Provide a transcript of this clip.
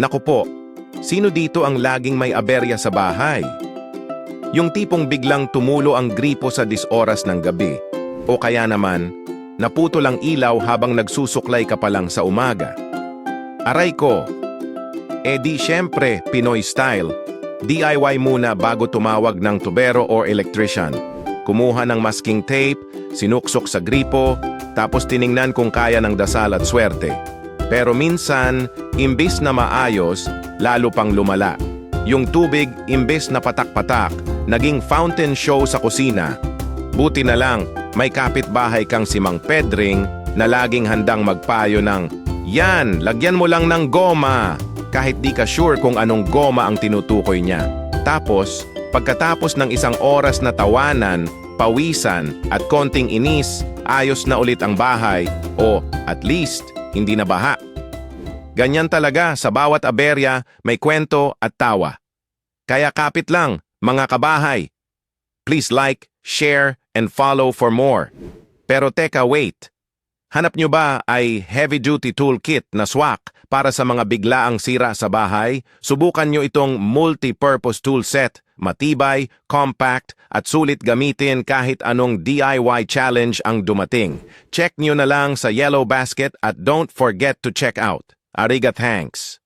Naku po, sino dito ang laging may aberya sa bahay? Yung tipong biglang tumulo ang gripo sa 10 oras ng gabi. O kaya naman, naputol ang ilaw habang nagsusuklay ka pa lang sa umaga. Aray ko! E di syempre, Pinoy style. DIY muna bago tumawag ng tubero or electrician. Kumuha ng masking tape, sinuksok sa gripo, tapos tiningnan kung kaya ng dasal at swerte. Pero minsan, imbis na maayos, lalo pang lumala. Yung tubig, imbes na patak-patak, naging fountain show sa kusina. Buti na lang, may kapitbahay kang si Mang Pedring na laging handang magpayo ng, "Yan, lagyan mo lang ng goma," kahit di ka sure kung anong goma ang tinutukoy niya. Tapos, pagkatapos ng isang oras na tawanan, pawisan at konting inis, ayos na ulit ang bahay o at least hindi na baha. Ganyan talaga, sa bawat aberya may kwento at tawa. Kaya kapit lang, mga kabahay. Please like, share, and follow for more. Pero teka, wait. Hanap nyo ba ay heavy-duty toolkit na swak para sa mga biglaang sira sa bahay? Subukan nyo itong multi-purpose tool set. Matibay, compact, at sulit gamitin kahit anong DIY challenge ang dumating. Check nyo na lang sa Yellow Basket at don't forget to check out. Arigat, thanks!